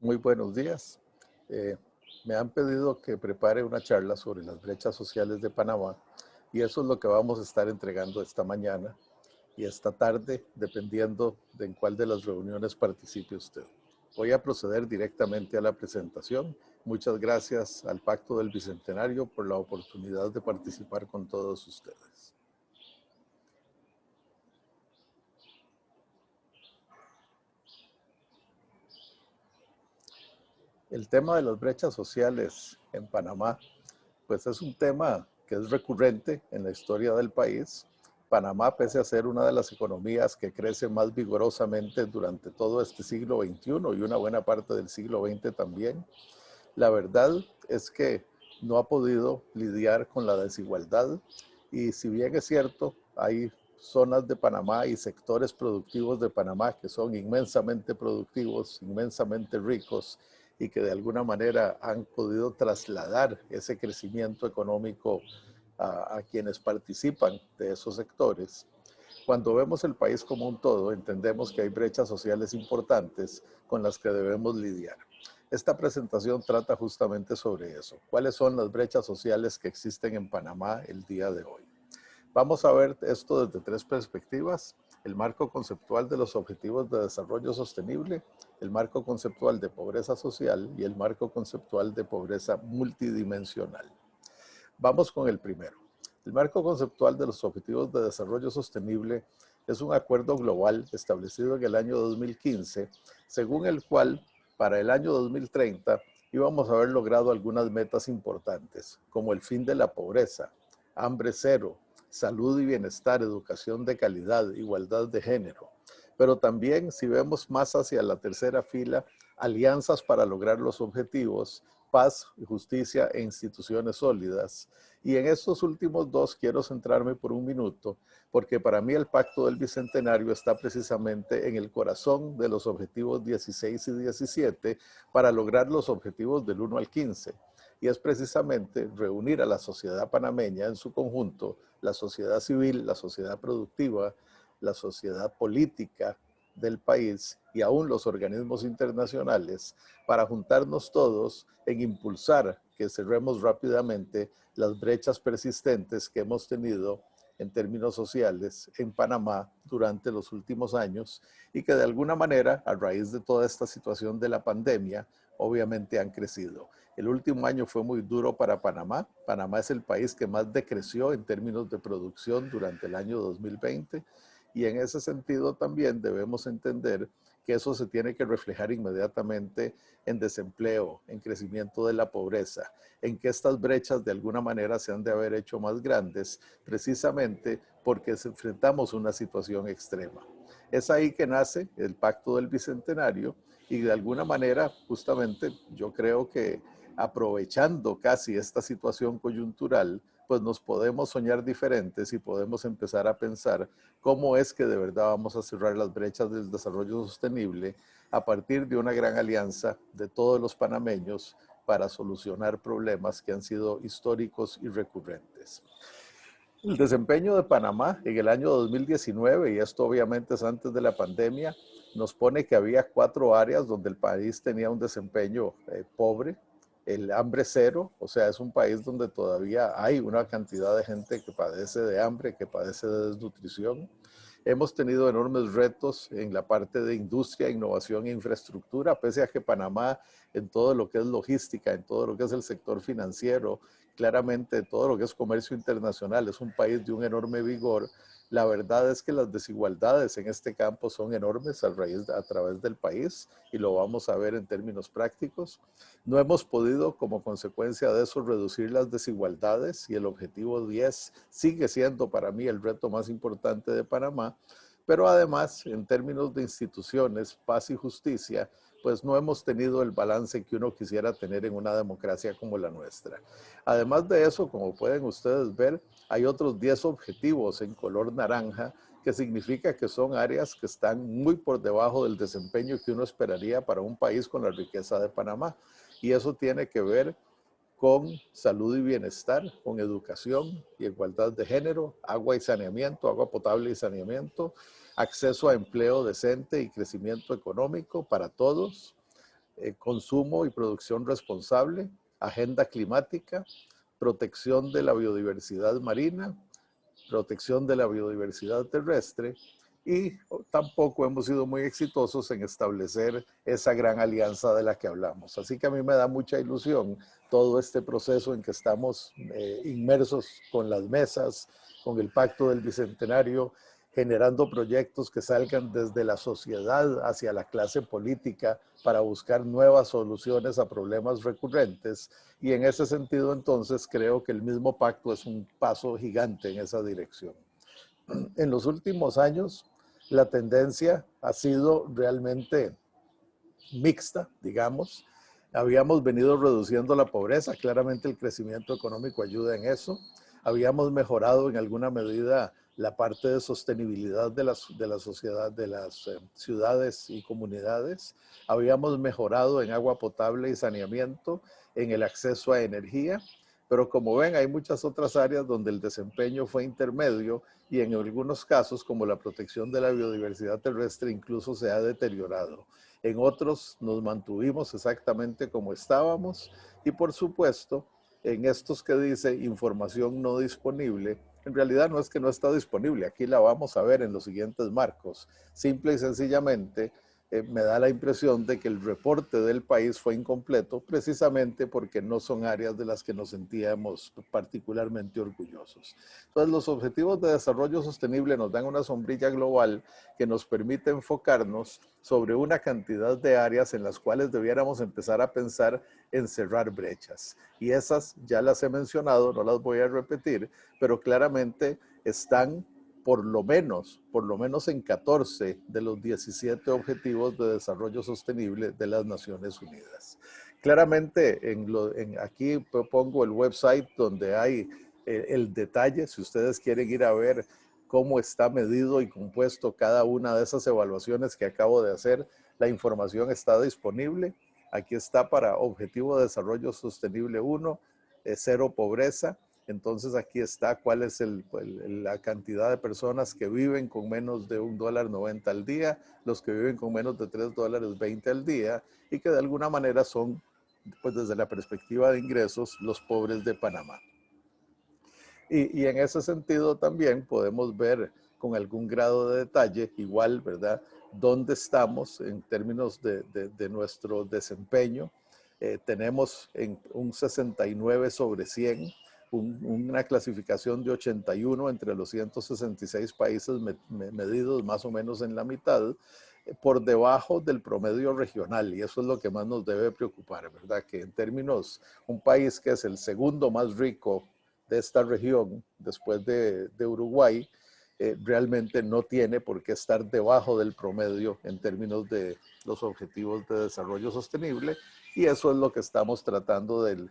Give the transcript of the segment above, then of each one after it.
Muy buenos días. Eh, Me han pedido que prepare una charla sobre las brechas sociales de Panamá y eso es lo que vamos a estar entregando esta mañana y esta tarde, dependiendo de en cuál de las reuniones participe usted. Voy a proceder directamente a la presentación. Muchas gracias al Pacto del Bicentenario por la oportunidad de participar con todos ustedes. El tema de las brechas sociales en Panamá pues es un tema que es recurrente en la historia del país. Panamá, pese a ser una de las economías que crece más vigorosamente durante todo este siglo XXI y una buena parte del siglo XX también, la verdad es que no ha podido lidiar con la desigualdad y si bien es cierto, hay zonas de Panamá y sectores productivos de Panamá que son inmensamente productivos, inmensamente ricos y que de alguna manera han podido trasladar ese crecimiento económico a quienes participan de esos sectores. Cuando vemos el país como un todo, entendemos que hay brechas sociales importantes con las que debemos lidiar. Esta presentación trata justamente sobre eso. ¿Cuáles son las brechas sociales que existen en Panamá el día de hoy? Vamos a ver esto desde tres perspectivas: el marco conceptual de los objetivos de desarrollo sostenible, el marco conceptual de pobreza social y el marco conceptual de pobreza multidimensional. Vamos con el primero. El marco conceptual de los Objetivos de Desarrollo Sostenible es un acuerdo global establecido en el año 2015, según el cual para el año 2030 íbamos a haber logrado algunas metas importantes, como el fin de la pobreza, hambre cero, salud y bienestar, educación de calidad, igualdad de género. Pero también, si vemos más hacia la tercera fila, alianzas para lograr los objetivos, paz, justicia e instituciones sólidas. Y en estos últimos dos quiero centrarme por un minuto, porque para mí el Pacto del Bicentenario está precisamente en el corazón de los objetivos 16 y 17 para lograr los objetivos del 1 al 15. Y es precisamente reunir a la sociedad panameña en su conjunto, la sociedad civil, la sociedad productiva, la sociedad política del país y aún los organismos internacionales para juntarnos todos en impulsar que cerremos rápidamente las brechas persistentes que hemos tenido en términos sociales en Panamá durante los últimos años y que de alguna manera, a raíz de toda esta situación de la pandemia, obviamente han crecido. El último año fue muy duro para Panamá. Panamá es el país que más decreció en términos de producción durante el año 2020 y en ese sentido también debemos entender que eso se tiene que reflejar inmediatamente en desempleo, en crecimiento de la pobreza, en que estas brechas de alguna manera se han de haber hecho más grandes, precisamente porque enfrentamos una situación extrema. Es ahí que nace el Pacto del Bicentenario y de alguna manera, justamente, yo creo que aprovechando casi esta situación coyuntural, pues nos podemos soñar diferentes y podemos empezar a pensar cómo es que de verdad vamos a cerrar las brechas del desarrollo sostenible a partir de una gran alianza de todos los panameños para solucionar problemas que han sido históricos y recurrentes. El desempeño de Panamá en el año 2019, y esto obviamente es antes de la pandemia, nos pone que había 4 áreas donde el país tenía un desempeño pobre. El hambre cero, o sea, es un país donde todavía hay una cantidad de gente que padece de hambre, que padece de desnutrición. Hemos tenido enormes retos en la parte de industria, innovación e infraestructura, pese a que Panamá en todo lo que es logística, en todo lo que es el sector financiero, claramente todo lo que es comercio internacional, es un país de un enorme vigor. La verdad es que las desigualdades en este campo son enormes a través del país y lo vamos a ver en términos prácticos. No hemos podido, como consecuencia de eso, reducir las desigualdades y el objetivo 10 sigue siendo para mí el reto más importante de Panamá, pero además, en términos de instituciones, paz y justicia, pues no hemos tenido el balance que uno quisiera tener en una democracia como la nuestra. Además de eso, como pueden ustedes ver, hay otros 10 objetivos en color naranja, que significa que son áreas que están muy por debajo del desempeño que uno esperaría para un país con la riqueza de Panamá. Y eso tiene que ver con salud y bienestar, con educación y igualdad de género, agua y saneamiento, agua potable y saneamiento, acceso a empleo decente y crecimiento económico para todos, consumo y producción responsable, agenda climática, protección de la biodiversidad marina, protección de la biodiversidad terrestre, y tampoco hemos sido muy exitosos en establecer esa gran alianza de la que hablamos. Así que a mí me da mucha ilusión todo este proceso en que estamos inmersos con las mesas, con el Pacto del Bicentenario, generando proyectos que salgan desde la sociedad hacia la clase política para buscar nuevas soluciones a problemas recurrentes. Y en ese sentido, entonces, creo que el mismo pacto es un paso gigante en esa dirección. En los últimos años, la tendencia ha sido realmente mixta, digamos. Habíamos venido reduciendo la pobreza, claramente el crecimiento económico ayuda en eso. Habíamos mejorado en alguna medida la parte de sostenibilidad de la sociedad, de las ciudades y comunidades. Habíamos mejorado en agua potable y saneamiento, en el acceso a energía, pero como ven, hay muchas otras áreas donde el desempeño fue intermedio y en algunos casos, como la protección de la biodiversidad terrestre, incluso se ha deteriorado. En otros nos mantuvimos exactamente como estábamos y, por supuesto, en estos que dice información no disponible, en realidad no es que no está disponible, aquí la vamos a ver en los siguientes marcos. Simple y sencillamente, me da la impresión de que el reporte del país fue incompleto precisamente porque no son áreas de las que nos sentíamos particularmente orgullosos. Entonces, los objetivos de desarrollo sostenible nos dan una sombrilla global que nos permite enfocarnos sobre una cantidad de áreas en las cuales debiéramos empezar a pensar en cerrar brechas. Y esas ya las he mencionado, no las voy a repetir, pero claramente están por lo menos en 14 de los 17 Objetivos de Desarrollo Sostenible de las Naciones Unidas. Claramente, aquí pongo el website donde hay el detalle, si ustedes quieren ir a ver cómo está medido y compuesto cada una de esas evaluaciones que acabo de hacer, la información está disponible. Aquí está para Objetivo de Desarrollo Sostenible 1, cero pobreza. Entonces aquí está cuál es la cantidad de personas que viven con menos de $1.90 al día, los que viven con menos de $3.20 al día y que de alguna manera son, pues desde la perspectiva de ingresos, los pobres de Panamá. Y en ese sentido también podemos ver con algún grado de detalle, igual, ¿verdad?, dónde estamos en términos de nuestro desempeño. Tenemos en un 69 sobre 100, una clasificación de 81 entre los 166 países medidos más o menos en la mitad, por debajo del promedio regional, y eso es lo que más nos debe preocupar, ¿verdad? Que en términos, un país que es el segundo más rico de esta región, después de Uruguay, realmente no tiene por qué estar debajo del promedio en términos de los objetivos de desarrollo sostenible, y eso es lo que estamos tratando de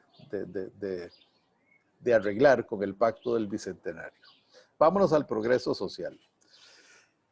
arreglar con el Pacto del Bicentenario. Vámonos al progreso social.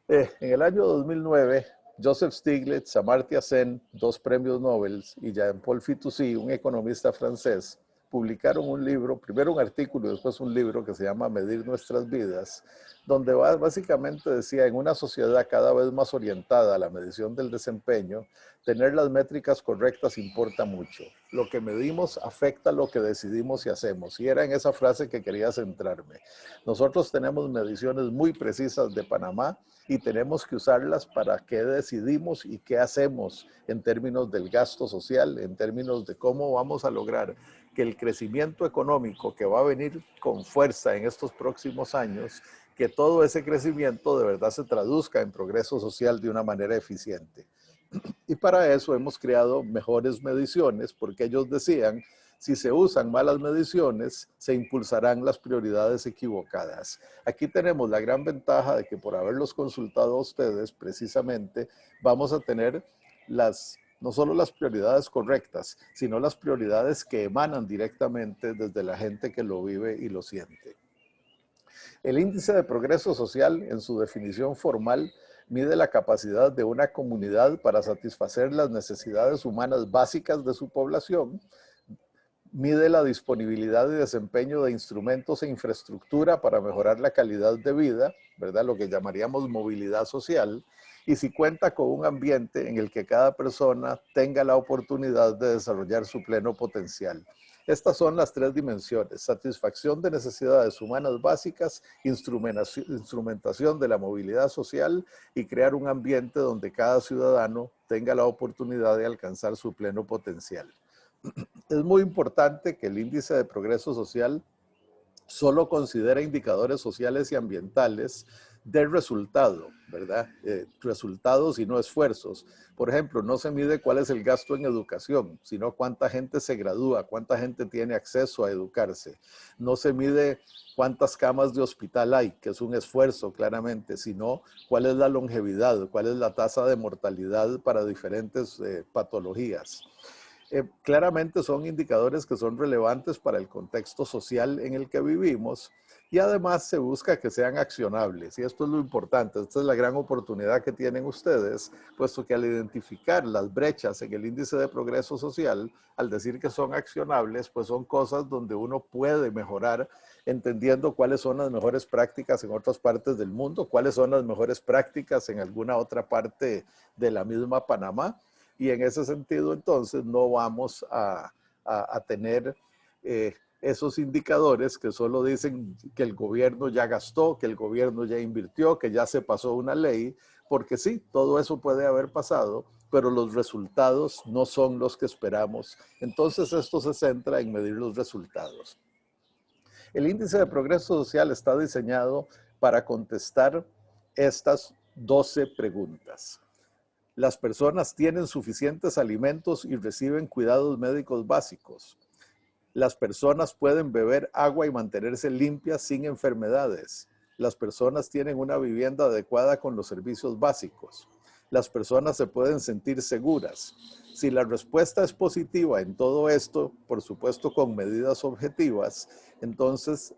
En el año 2009, Joseph Stiglitz, Amartya Sen, 2 premios Nobel, y Jean-Paul Fitoussi, un economista francés, publicaron un libro, primero un artículo y después un libro que se llama Medir nuestras vidas, donde básicamente decía, en una sociedad cada vez más orientada a la medición del desempeño, tener las métricas correctas importa mucho. Lo que medimos afecta lo que decidimos y hacemos. Y era en esa frase que quería centrarme. Nosotros tenemos mediciones muy precisas de Panamá y tenemos que usarlas para qué decidimos y qué hacemos en términos del gasto social, en términos de cómo vamos a lograr que el crecimiento económico que va a venir con fuerza en estos próximos años, que todo ese crecimiento de verdad se traduzca en progreso social de una manera eficiente. Y para eso hemos creado mejores mediciones, porque ellos decían, si se usan malas mediciones, se impulsarán las prioridades equivocadas. Aquí tenemos la gran ventaja de que por haberlos consultado a ustedes, precisamente, vamos a tener no solo las prioridades correctas, sino las prioridades que emanan directamente desde la gente que lo vive y lo siente. El índice de progreso social, en su definición formal, mide la capacidad de una comunidad para satisfacer las necesidades humanas básicas de su población, mide la disponibilidad y desempeño de instrumentos e infraestructura para mejorar la calidad de vida, ¿verdad? Lo que llamaríamos movilidad social, y si cuenta con un ambiente en el que cada persona tenga la oportunidad de desarrollar su pleno potencial. Estas son las tres dimensiones: satisfacción de necesidades humanas básicas, instrumentación de la movilidad social y crear un ambiente donde cada ciudadano tenga la oportunidad de alcanzar su pleno potencial. Es muy importante que el índice de progreso social solo considera indicadores sociales y ambientales de resultado, ¿verdad? Resultados y no esfuerzos. Por ejemplo, no se mide cuál es el gasto en educación, sino cuánta gente se gradúa, cuánta gente tiene acceso a educarse. No se mide cuántas camas de hospital hay, que es un esfuerzo claramente, sino cuál es la longevidad, cuál es la tasa de mortalidad para diferentes patologías. Claramente son indicadores que son relevantes para el contexto social en el que vivimos y además se busca que sean accionables. Y esto es lo importante, esta es la gran oportunidad que tienen ustedes, puesto que al identificar las brechas en el índice de progreso social, al decir que son accionables, pues son cosas donde uno puede mejorar entendiendo cuáles son las mejores prácticas en otras partes del mundo, cuáles son las mejores prácticas en alguna otra parte de la misma Panamá. Y en ese sentido, entonces, no vamos a tener esos indicadores que solo dicen que el gobierno ya gastó, que el gobierno ya invirtió, que ya se pasó una ley, porque sí, todo eso puede haber pasado, pero los resultados no son los que esperamos. Entonces, esto se centra en medir los resultados. El índice de progreso social está diseñado para contestar estas 12 preguntas. Las personas tienen suficientes alimentos y reciben cuidados médicos básicos. Las personas pueden beber agua y mantenerse limpias sin enfermedades. Las personas tienen una vivienda adecuada con los servicios básicos. Las personas se pueden sentir seguras. Si la respuesta es positiva en todo esto, por supuesto con medidas objetivas, entonces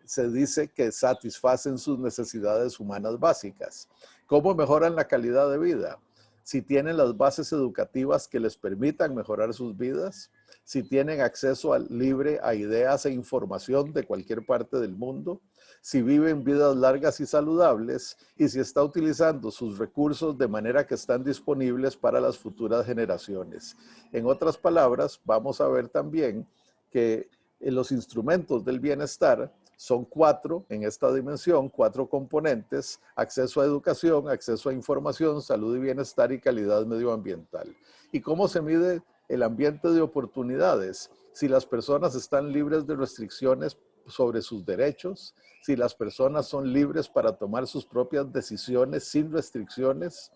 se dice que satisfacen sus necesidades humanas básicas. ¿Cómo mejoran la calidad de vida? Si tienen las bases educativas que les permitan mejorar sus vidas, si tienen acceso libre a ideas e información de cualquier parte del mundo, si viven vidas largas y saludables y si está utilizando sus recursos de manera que están disponibles para las futuras generaciones. En otras palabras, vamos a ver también que los instrumentos del bienestar son 4 en esta dimensión, 4 componentes: acceso a educación, acceso a información, salud y bienestar y calidad medioambiental. ¿Y cómo se mide el ambiente de oportunidades? Si las personas están libres de restricciones sobre sus derechos, si las personas son libres para tomar sus propias decisiones sin restricciones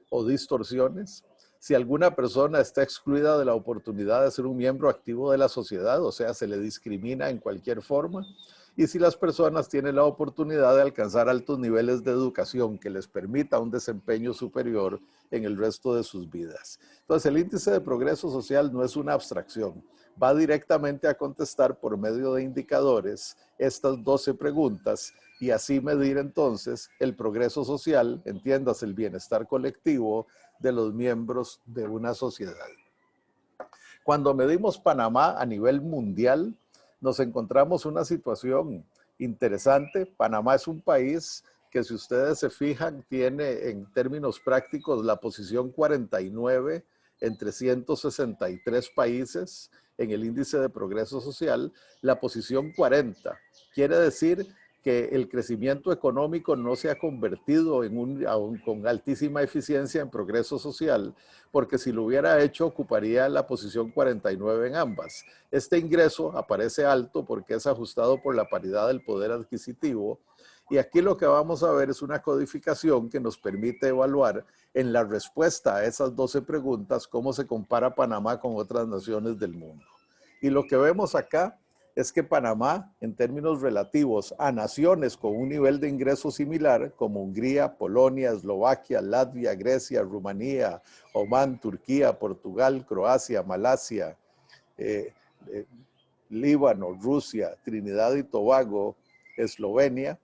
o distorsiones, si alguna persona está excluida de la oportunidad de ser un miembro activo de la sociedad, o sea, se le discrimina en cualquier forma, y si las personas tienen la oportunidad de alcanzar altos niveles de educación que les permita un desempeño superior en el resto de sus vidas. Entonces, el índice de progreso social no es una abstracción, va directamente a contestar por medio de indicadores estas 12 preguntas y así medir entonces el progreso social, entiéndase el bienestar colectivo de los miembros de una sociedad. Cuando medimos Panamá a nivel mundial, nos encontramos una situación interesante. Panamá es un país que, si ustedes se fijan, tiene en términos prácticos la posición 49 entre 163 países en el índice de progreso social, la posición 40. Quiere decir que el crecimiento económico no se ha convertido con altísima eficiencia en progreso social, porque si lo hubiera hecho ocuparía la posición 49 en ambas. Este ingreso aparece alto porque es ajustado por la paridad del poder adquisitivo, y aquí lo que vamos a ver es una codificación que nos permite evaluar en la respuesta a esas 12 preguntas cómo se compara Panamá con otras naciones del mundo. Y lo que vemos acá es que Panamá, en términos relativos a naciones con un nivel de ingreso similar, como Hungría, Polonia, Eslovaquia, Latvia, Grecia, Rumanía, Omán, Turquía, Portugal, Croacia, Malasia, Líbano, Rusia, Trinidad y Tobago, Eslovenia,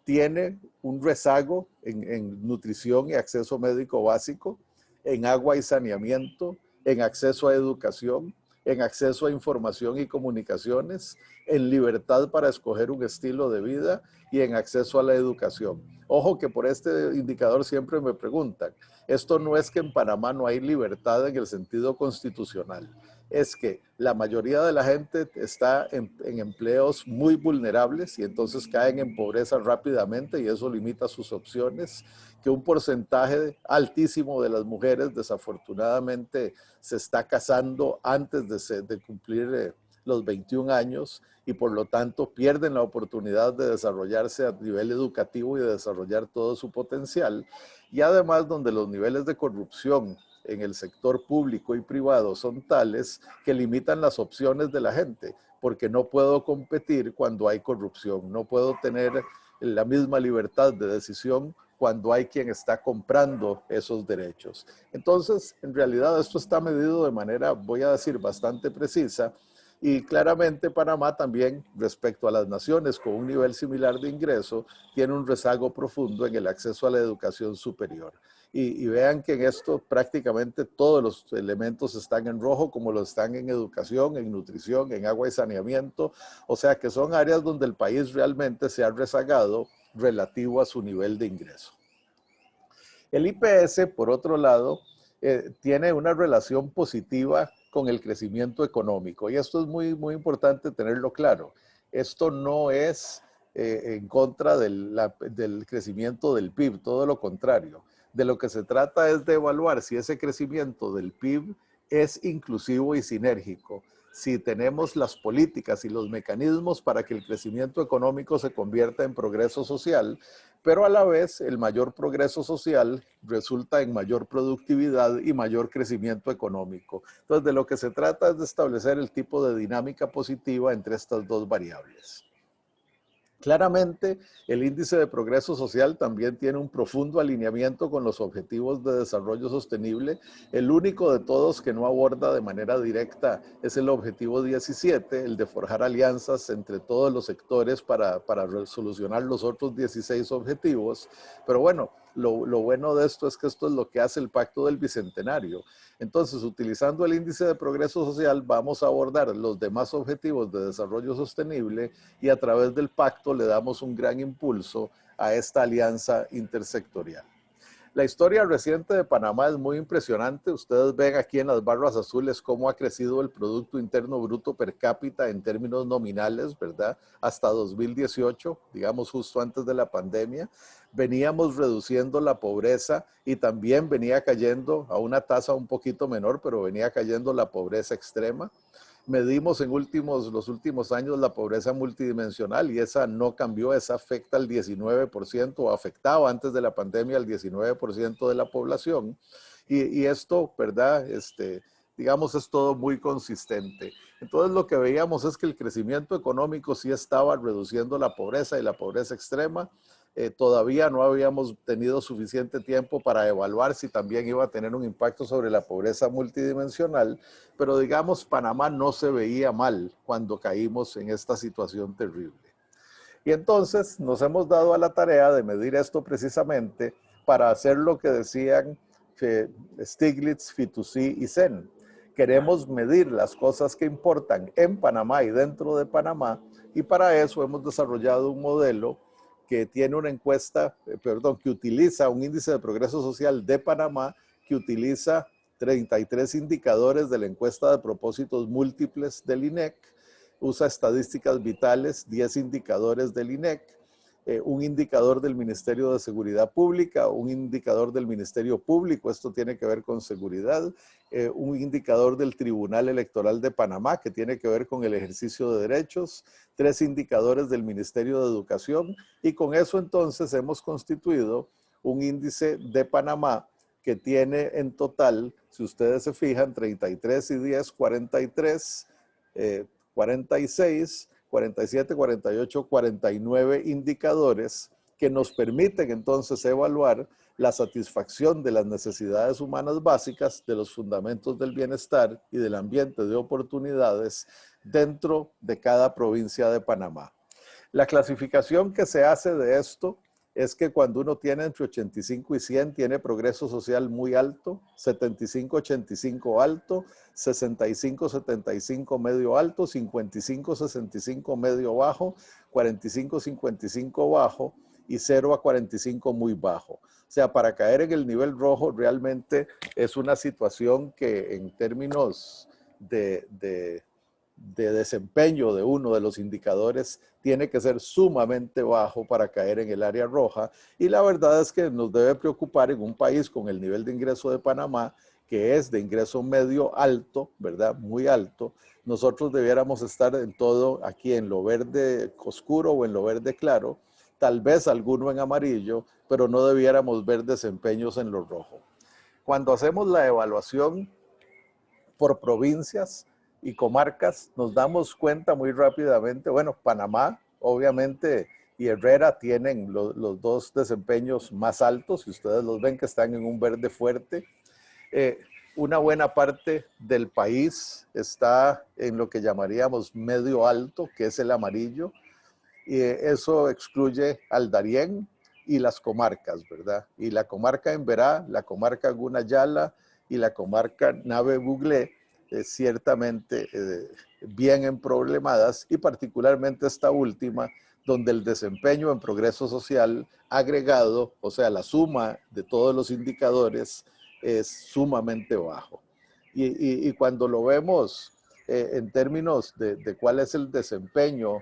tiene un rezago en nutrición y acceso médico básico, en agua y saneamiento, en acceso a educación, en acceso a información y comunicaciones, en libertad para escoger un estilo de vida y en acceso a la educación. Ojo que por este indicador siempre me preguntan, esto no es que en Panamá no hay libertad en el sentido constitucional, es que la mayoría de la gente está en empleos muy vulnerables y entonces caen en pobreza rápidamente y eso limita sus opciones, que un porcentaje altísimo de las mujeres desafortunadamente se está casando antes de cumplir los 21 años y por lo tanto pierden la oportunidad de desarrollarse a nivel educativo y de desarrollar todo su potencial. Y además donde los niveles de corrupción en el sector público y privado son tales que limitan las opciones de la gente, porque no puedo competir cuando hay corrupción, no puedo tener la misma libertad de decisión cuando hay quien está comprando esos derechos. Entonces, en realidad esto está medido de manera, voy a decir, bastante precisa y claramente Panamá también, respecto a las naciones con un nivel similar de ingreso, tiene un rezago profundo en el acceso a la educación superior. Y vean que en esto prácticamente todos los elementos están en rojo, como lo están en educación, en nutrición, en agua y saneamiento. O sea que son áreas donde el país realmente se ha rezagado relativo a su nivel de ingreso. El IPS, por otro lado, tiene una relación positiva con el crecimiento económico y esto es muy importante tenerlo claro. Esto no es en contra del crecimiento del PIB, todo lo contrario. De lo que se trata es de evaluar si ese crecimiento del PIB es inclusivo y sinérgico, si tenemos las políticas y los mecanismos para que el crecimiento económico se convierta en progreso social, pero a la vez el mayor progreso social resulta en mayor productividad y mayor crecimiento económico. Entonces, de lo que se trata es de establecer el tipo de dinámica positiva entre estas dos variables. Claramente, el índice de progreso social también tiene un profundo alineamiento con los objetivos de desarrollo sostenible. El único de todos que no aborda de manera directa es el objetivo 17, el de forjar alianzas entre todos los sectores para solucionar los otros 16 objetivos. Pero bueno, lo bueno de esto es que esto es lo que hace el Pacto del Bicentenario. Entonces, utilizando el índice de progreso social, vamos a abordar los demás objetivos de desarrollo sostenible y a través del pacto le damos un gran impulso a esta alianza intersectorial. La historia reciente de Panamá es muy impresionante. Ustedes ven aquí en las barras azules cómo ha crecido el Producto Interno Bruto per cápita en términos nominales, ¿verdad? Hasta 2018, digamos justo antes de la pandemia. Veníamos reduciendo la pobreza y también venía cayendo a una tasa un poquito menor, pero venía cayendo la pobreza extrema. Medimos en los últimos años la pobreza multidimensional y esa no cambió, esa afecta al 19%, o afectaba antes de la pandemia al 19% de la población. Y esto, ¿verdad? Digamos, es todo muy consistente. Entonces lo que veíamos es que el crecimiento económico sí estaba reduciendo la pobreza y la pobreza extrema. Todavía no habíamos tenido suficiente tiempo para evaluar si también iba a tener un impacto sobre la pobreza multidimensional, pero digamos, Panamá no se veía mal cuando caímos en esta situación terrible. Y entonces nos hemos dado a la tarea de medir esto precisamente para hacer lo que decían Stiglitz, Fitoussi y Sen. Queremos medir las cosas que importan en Panamá y dentro de Panamá, y para eso hemos desarrollado un modelo que tiene una encuesta, que utiliza un índice de progreso social de Panamá, que utiliza 33 indicadores de la encuesta de propósitos múltiples del INEC, usa estadísticas vitales, 10 indicadores del INEC, un indicador del Ministerio de Seguridad Pública, un indicador del Ministerio Público, esto tiene que ver con seguridad, un indicador del Tribunal Electoral de Panamá, que tiene que ver con el ejercicio de derechos, 3 indicadores del Ministerio de Educación, y con eso entonces hemos constituido un índice de Panamá que tiene en total, si ustedes se fijan, 33 y 10, 43, 46, 47, 48, 49 indicadores que nos permiten entonces evaluar la satisfacción de las necesidades humanas básicas, de los fundamentos del bienestar y del ambiente de oportunidades dentro de cada provincia de Panamá. La clasificación que se hace de esto es que cuando uno tiene entre 85 y 100 tiene progreso social muy alto, 75-85 alto, 65-75 medio alto, 55-65 medio bajo, 45-55 bajo y 0 a 45 muy bajo. O sea, para caer en el nivel rojo realmente es una situación que en términos de desempeño de uno de los indicadores tiene que ser sumamente bajo para caer en el área roja, y la verdad es que nos debe preocupar en un país con el nivel de ingreso de Panamá, que es de ingreso medio alto, ¿verdad? Muy alto. Nosotros debiéramos estar en todo aquí en lo verde oscuro o en lo verde claro, tal vez alguno en amarillo, pero no debiéramos ver desempeños en lo rojo. Cuando hacemos la evaluación por provincias y comarcas, nos damos cuenta muy rápidamente, bueno, Panamá, obviamente, y Herrera tienen los dos desempeños más altos, y ustedes los ven que están en un verde fuerte. Eh, una buena parte del país está en lo que llamaríamos medio alto, que es el amarillo, y eso excluye al Darién y las comarcas, ¿verdad? Y la comarca Emberá, la comarca Gunayala y la comarca Nave Buglé, ciertamente bien emproblemadas, y particularmente esta última, donde el desempeño en progreso social agregado, o sea, la suma de todos los indicadores, es sumamente bajo. Y cuando lo vemos en términos de cuál es el desempeño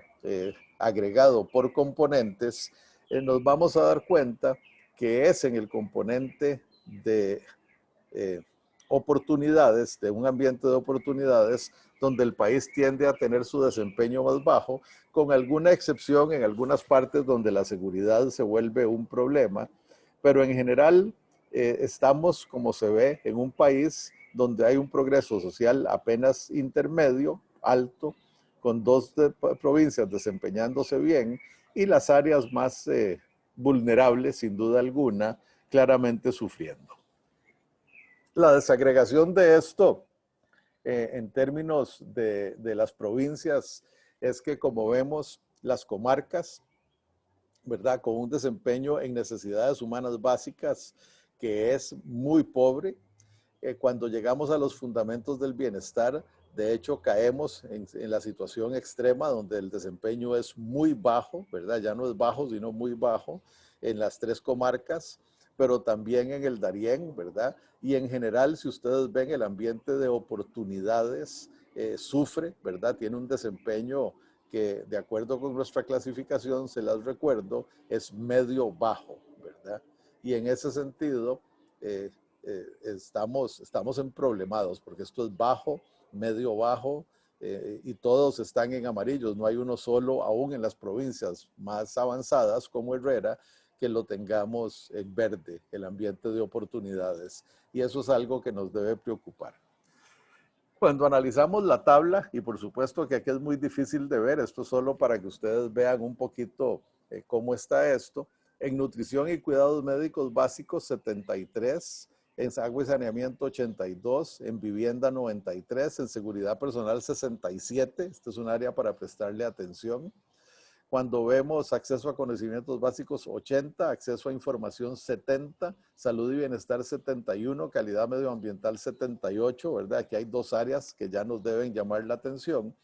agregado por componentes, nos vamos a dar cuenta que es en el componente de eh, oportunidades, de un ambiente de oportunidades, donde el país tiende a tener su desempeño más bajo, con alguna excepción en algunas partes donde la seguridad se vuelve un problema, pero en general estamos, como se ve, en un país donde hay un progreso social apenas intermedio, alto, con dos provincias desempeñándose bien, y las áreas más vulnerables, sin duda alguna, claramente sufriendo. La desagregación de esto en términos de las provincias es que, como vemos, las comarcas, ¿verdad?, con un desempeño en necesidades humanas básicas que es muy pobre. Cuando llegamos a los fundamentos del bienestar, de hecho caemos en la situación extrema donde el desempeño es muy bajo, ¿verdad? Ya no es bajo, sino muy bajo en las tres comarcas, pero también en el Darién, ¿verdad? Y en general, si ustedes ven, el ambiente de oportunidades sufre, ¿verdad? Tiene un desempeño que, de acuerdo con nuestra clasificación, se las recuerdo, es medio bajo, ¿verdad? Y en ese sentido, estamos en problemados, porque esto es bajo, medio bajo, y todos están en amarillos. No hay uno solo, aún en las provincias más avanzadas como Herrera, que lo tengamos en verde, el ambiente de oportunidades. Y eso es algo que nos debe preocupar. Cuando analizamos la tabla, y por supuesto que aquí es muy difícil de ver, esto solo para que ustedes vean un poquito cómo está esto. En nutrición y cuidados médicos básicos 73, en agua y saneamiento 82, en vivienda 93, en seguridad personal 67, este es un área para prestarle atención. Cuando vemos acceso a conocimientos básicos 80, acceso a información 70, salud y bienestar 71, calidad medioambiental 78, ¿verdad? Aquí hay dos áreas que ya nos deben llamar la atención,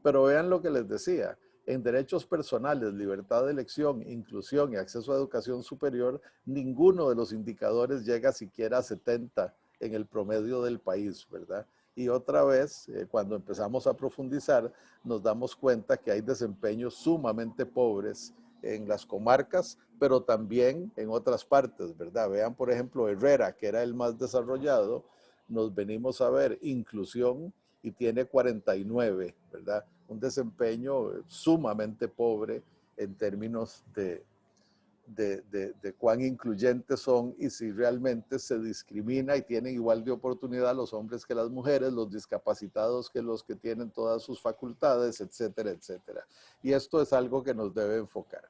pero vean lo que les decía. En derechos personales, libertad de elección, inclusión y acceso a educación superior, ninguno de los indicadores llega siquiera a 70 en el promedio del país, ¿verdad? Y otra vez, cuando empezamos a profundizar, nos damos cuenta que hay desempeños sumamente pobres en las comarcas, pero también en otras partes, ¿verdad? Vean, por ejemplo, Herrera, que era el más desarrollado, nos venimos a ver inclusión y tiene 49, ¿verdad? Un desempeño sumamente pobre en términos de cuán incluyentes son, y si realmente se discrimina y tienen igual de oportunidad los hombres que las mujeres, los discapacitados que los que tienen todas sus facultades, etcétera, etcétera. Y esto es algo que nos debe enfocar.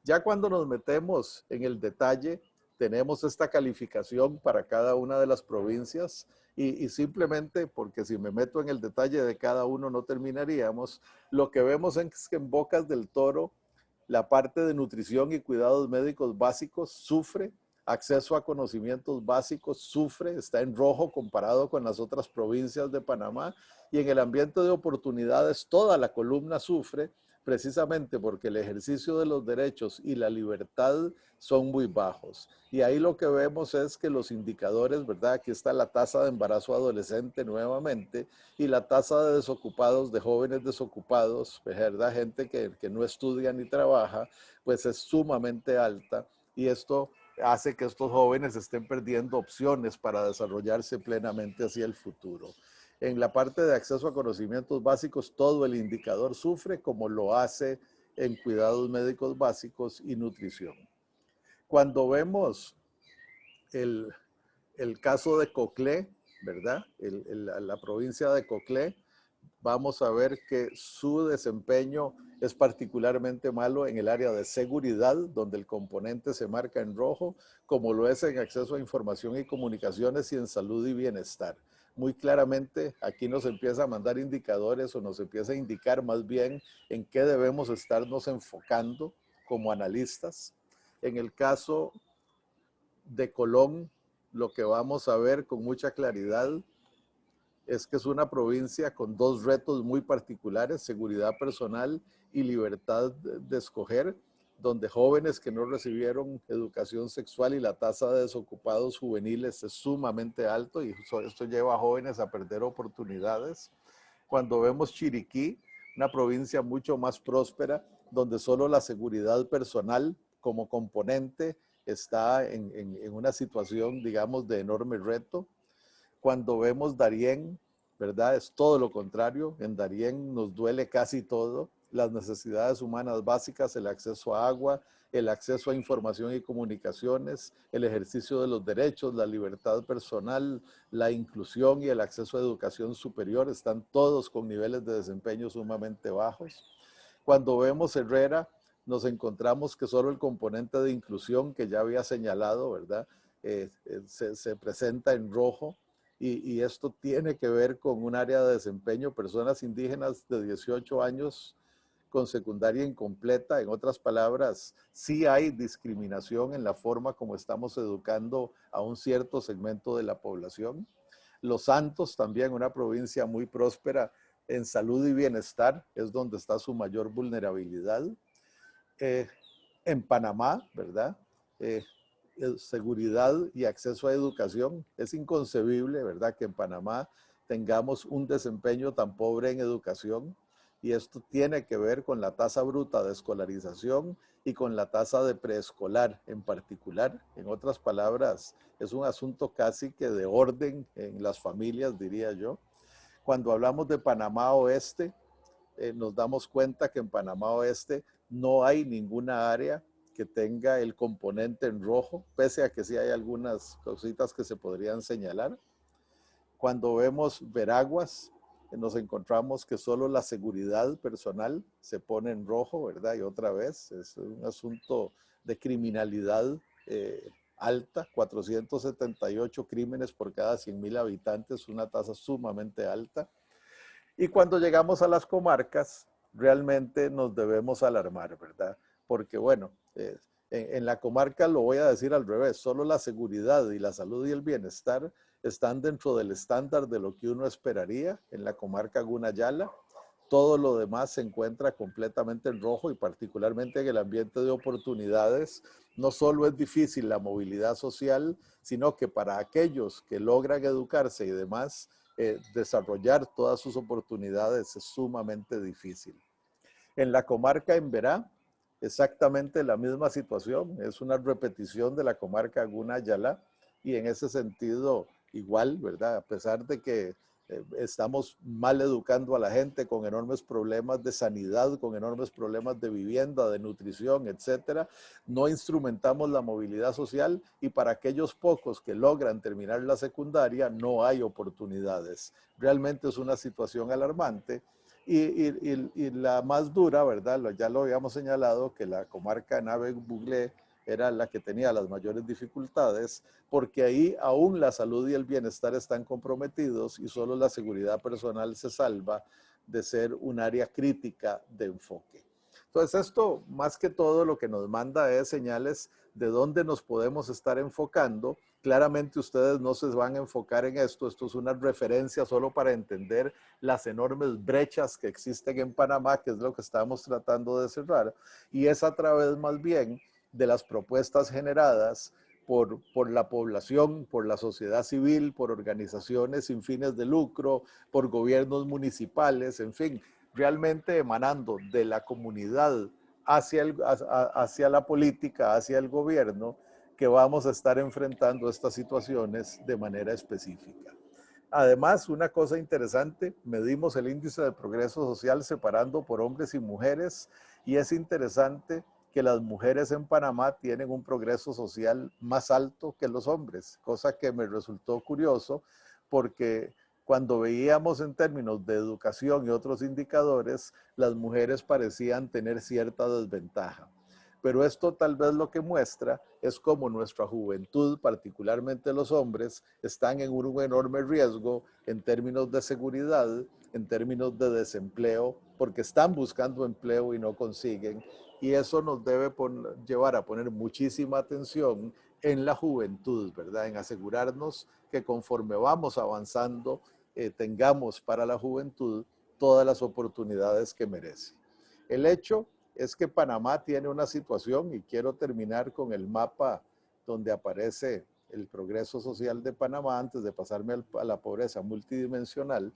Ya cuando nos metemos en el detalle, tenemos esta calificación para cada una de las provincias, y simplemente porque si me meto en el detalle de cada uno no terminaríamos. Lo que vemos es que en Bocas del Toro La parte de nutrición y cuidados médicos básicos sufre, acceso a conocimientos básicos sufre, está en rojo comparado con las otras provincias de Panamá, y en el ambiente de oportunidades toda la columna sufre, precisamente porque el ejercicio de los derechos y la libertad son muy bajos. Y ahí lo que vemos es que los indicadores, ¿verdad? Aquí está la tasa de embarazo adolescente nuevamente y la tasa de desocupados, de jóvenes desocupados, ¿verdad? Gente que no estudia ni trabaja, pues es sumamente alta, y esto hace que estos jóvenes estén perdiendo opciones para desarrollarse plenamente hacia el futuro. En la parte de acceso a conocimientos básicos, todo el indicador sufre como lo hace en cuidados médicos básicos y nutrición. Cuando vemos el, el caso de Coclé, ¿verdad? La provincia de Coclé, vamos a ver que su desempeño es particularmente malo en el área de seguridad, donde el componente se marca en rojo, como lo es en acceso a información y comunicaciones y en salud y bienestar. Muy claramente aquí nos empieza a mandar indicadores o nos empieza a indicar más bien en qué debemos estarnos enfocando como analistas. En el caso de Colón, lo que vamos a ver con mucha claridad es que es una provincia con dos retos muy particulares: seguridad personal y libertad de escoger, donde jóvenes que no recibieron educación sexual y la tasa de desocupados juveniles es sumamente alto, y esto lleva a jóvenes a perder oportunidades. Cuando vemos Chiriquí, una provincia mucho más próspera, donde solo la seguridad personal como componente está en una situación, digamos, de enorme reto. Cuando vemos Darién, ¿verdad? Es todo lo contrario. En Darién nos duele casi todo: las necesidades humanas básicas, el acceso a agua, el acceso a información y comunicaciones, el ejercicio de los derechos, la libertad personal, la inclusión y el acceso a educación superior, están todos con niveles de desempeño sumamente bajos. Cuando vemos Herrera, nos encontramos que solo el componente de inclusión, que ya había señalado, ¿verdad? Se presenta en rojo. Y esto tiene que ver con un área de desempeño: personas indígenas de 18 años con secundaria incompleta. En otras palabras, sí hay discriminación en la forma como estamos educando a un cierto segmento de la población. Los Santos, también una provincia muy próspera en salud y bienestar, es donde está su mayor vulnerabilidad. Eh, en Panamá, ¿verdad? Eh, Seguridad y acceso a educación. Es inconcebible, ¿verdad?, que en Panamá tengamos un desempeño tan pobre en educación, y esto tiene que ver con la tasa bruta de escolarización y con la tasa de preescolar en particular. En otras palabras, es un asunto casi que de orden en las familias, diría yo. Cuando hablamos de Panamá Oeste, nos damos cuenta que en Panamá Oeste no hay ninguna área que tenga el componente en rojo, pese a que sí hay algunas cositas que se podrían señalar. Cuando vemos Veraguas, nos encontramos que solo la seguridad personal se pone en rojo, ¿verdad? Y otra vez es un asunto de criminalidad alta: 478 crímenes por cada 100,000 habitantes, una tasa sumamente alta. Y cuando llegamos a las comarcas, realmente nos debemos alarmar, ¿verdad? Porque bueno, en la comarca, lo voy a decir al revés, solo la seguridad y la salud y el bienestar están dentro del estándar de lo que uno esperaría en la comarca Gunayala. Todo lo demás se encuentra completamente en rojo, y particularmente en el ambiente de oportunidades. No solo es difícil la movilidad social, sino que para aquellos que logran educarse y demás, desarrollar todas sus oportunidades es sumamente difícil. En la comarca Emberá, exactamente la misma situación, es una repetición de la comarca Gunayala, y en ese sentido igual, ¿verdad? A pesar de que estamos mal educando a la gente, con enormes problemas de sanidad, con enormes problemas de vivienda, de nutrición, etcétera, no instrumentamos la movilidad social, y para aquellos pocos que logran terminar la secundaria no hay oportunidades. Realmente es una situación alarmante. Y la más dura, ¿verdad? Ya lo habíamos señalado, que la comarca Nave-Buglé era la que tenía las mayores dificultades, porque ahí aún la salud y el bienestar están comprometidos, y solo la seguridad personal se salva de ser un área crítica de enfoque. Entonces esto, más que todo, lo que nos manda es señales de dónde nos podemos estar enfocando. Claramente ustedes no se van a enfocar en esto. Esto es una referencia solo para entender las enormes brechas que existen en Panamá, que es lo que estamos tratando de cerrar. Y es a través más bien de las propuestas generadas por la población, por la sociedad civil, por organizaciones sin fines de lucro, por gobiernos municipales, en fin, realmente emanando de la comunidad hacia la política, hacia el gobierno, que vamos a estar enfrentando estas situaciones de manera específica. Además, una cosa interesante, medimos el índice de progreso social separando por hombres y mujeres, y es interesante que las mujeres en Panamá tienen un progreso social más alto que los hombres, cosa que me resultó curioso porque cuando veíamos en términos de educación y otros indicadores, las mujeres parecían tener cierta desventaja. Pero esto tal vez lo que muestra es cómo nuestra juventud, particularmente los hombres, están en un enorme riesgo en términos de seguridad, en términos de desempleo, porque están buscando empleo y no consiguen. Y eso nos debe llevar a poner muchísima atención en la juventud, ¿verdad? En asegurarnos que conforme vamos avanzando, tengamos para la juventud todas las oportunidades que merece. El hecho es que Panamá tiene una situación, y quiero terminar con el mapa donde aparece el progreso social de Panamá antes de pasarme a la pobreza multidimensional,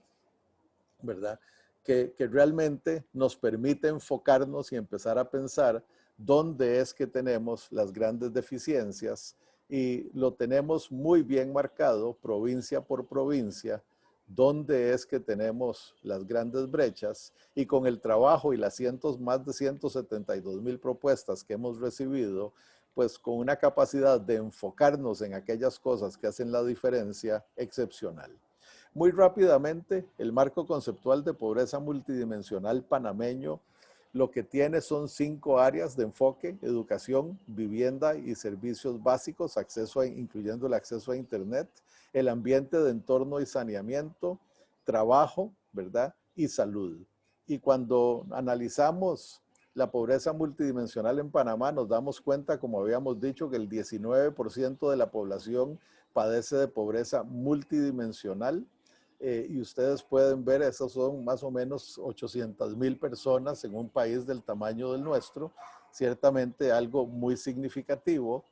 ¿verdad? Que realmente nos permite enfocarnos y empezar a pensar dónde es que tenemos las grandes deficiencias, y lo tenemos muy bien marcado provincia por provincia, dónde es que tenemos las grandes brechas, y con el trabajo y las más de 172,000 propuestas que hemos recibido, pues con una capacidad de enfocarnos en aquellas cosas que hacen la diferencia excepcional. Muy rápidamente, el marco conceptual de pobreza multidimensional panameño lo que tiene son 5 áreas de enfoque: educación, vivienda y servicios básicos, incluyendo el acceso a Internet, el ambiente de entorno y saneamiento, trabajo, ¿verdad? Y salud. Y cuando analizamos la pobreza multidimensional en Panamá, nos damos cuenta, como habíamos dicho, que el 19% de la población padece de pobreza multidimensional. Y ustedes pueden ver, esos son más o menos 800,000 personas en un país del tamaño del nuestro, ciertamente algo muy significativo.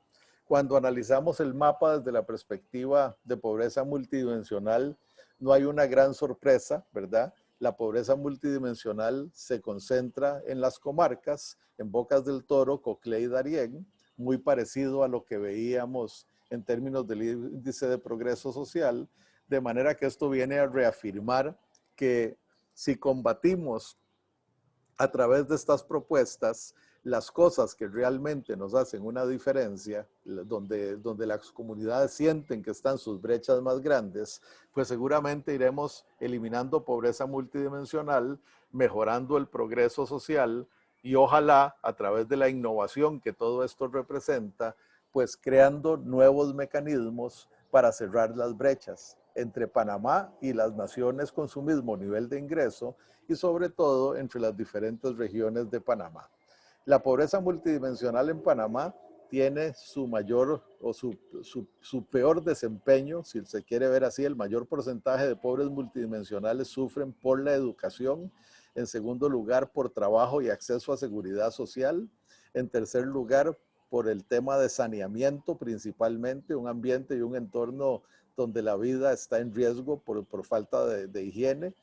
Cuando analizamos el mapa desde la perspectiva de pobreza multidimensional, no hay una gran sorpresa, ¿verdad? La pobreza multidimensional se concentra en las comarcas, en Bocas del Toro, Coclé y Darién, muy parecido a lo que veíamos en términos del índice de progreso social, de manera que esto viene a reafirmar que si combatimos a través de estas propuestas las cosas que realmente nos hacen una diferencia, donde las comunidades sienten que están sus brechas más grandes, pues seguramente iremos eliminando pobreza multidimensional, mejorando el progreso social, y ojalá a través de la innovación que todo esto representa, pues creando nuevos mecanismos para cerrar las brechas entre Panamá y las naciones con su mismo nivel de ingreso, y sobre todo entre las diferentes regiones de Panamá. La pobreza multidimensional en Panamá tiene su mayor o su peor desempeño, si se quiere ver así. El mayor porcentaje de pobres multidimensionales sufren por la educación, en segundo lugar por trabajo y acceso a seguridad social, en tercer lugar por el tema de saneamiento, principalmente un ambiente y un entorno donde la vida está en riesgo por falta de higiene,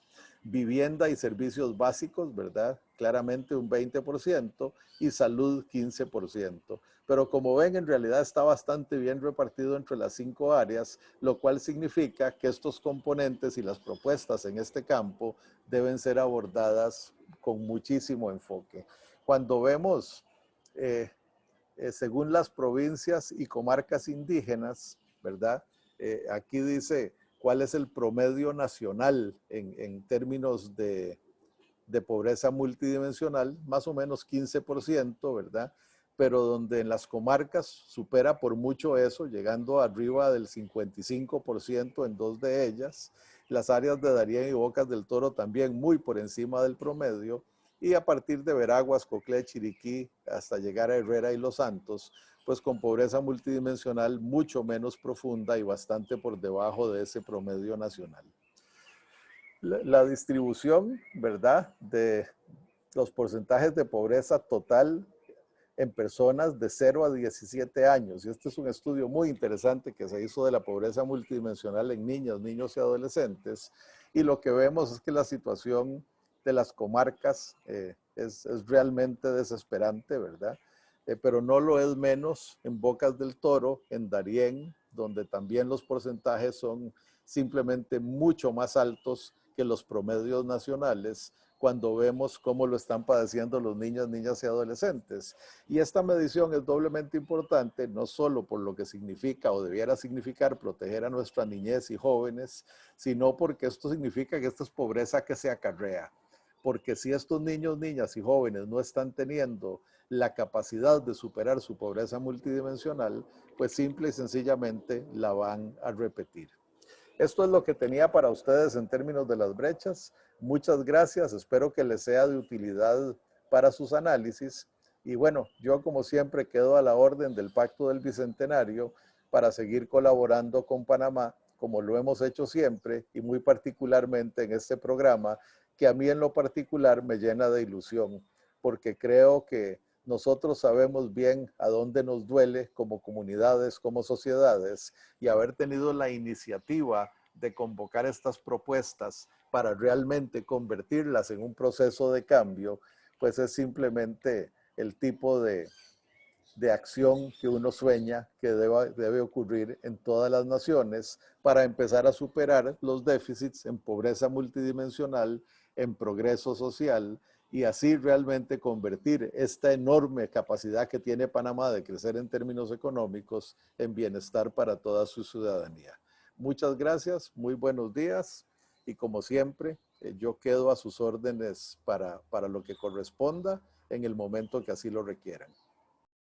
vivienda y servicios básicos, ¿verdad? Claramente un 20%, y salud 15%. Pero como ven, en realidad está bastante bien repartido entre las 5 áreas, lo cual significa que estos componentes y las propuestas en este campo deben ser abordadas con muchísimo enfoque. Cuando vemos, según las provincias y comarcas indígenas, ¿verdad? Aquí dice cuál es el promedio nacional en términos de pobreza multidimensional, más o menos 15%, ¿verdad? Pero donde en las comarcas supera por mucho eso, llegando arriba del 55% en 2 de ellas. Las áreas de Darién y Bocas del Toro también muy por encima del promedio, y a partir de Veraguas, Coclé, Chiriquí, hasta llegar a Herrera y Los Santos, pues con pobreza multidimensional mucho menos profunda y bastante por debajo de ese promedio nacional. La distribución, ¿verdad?, de los porcentajes de pobreza total en personas de 0 a 17 años. Y este es un estudio muy interesante que se hizo de la pobreza multidimensional en niñas, niños y adolescentes. Y lo que vemos es que la situación de las comarcas es realmente desesperante, ¿verdad? Pero no lo es menos en Bocas del Toro, en Darién, donde también los porcentajes son simplemente mucho más altos que los promedios nacionales cuando vemos cómo lo están padeciendo los niños, niñas y adolescentes. Y esta medición es doblemente importante, no solo por lo que significa o debiera significar proteger a nuestra niñez y jóvenes, sino porque esto significa que esto es pobreza que se acarrea. Porque si estos niños, niñas y jóvenes no están teniendo la capacidad de superar su pobreza multidimensional, pues simple y sencillamente la van a repetir. Esto es lo que tenía para ustedes en términos de las brechas. Muchas gracias, espero que les sea de utilidad para sus análisis. Y bueno, yo como siempre quedo a la orden del Pacto del Bicentenario para seguir colaborando con Panamá, como lo hemos hecho siempre y muy particularmente en este programa, que a mí en lo particular me llena de ilusión, porque creo que nosotros sabemos bien a dónde nos duele como comunidades, como sociedades, y haber tenido la iniciativa de convocar estas propuestas para realmente convertirlas en un proceso de cambio, pues es simplemente el tipo de acción que uno sueña que debe ocurrir en todas las naciones para empezar a superar los déficits en pobreza multidimensional, en progreso social y así realmente convertir esta enorme capacidad que tiene Panamá de crecer en términos económicos en bienestar para toda su ciudadanía. Muchas gracias, muy buenos días y como siempre, yo quedo a sus órdenes para lo que corresponda en el momento que así lo requieran.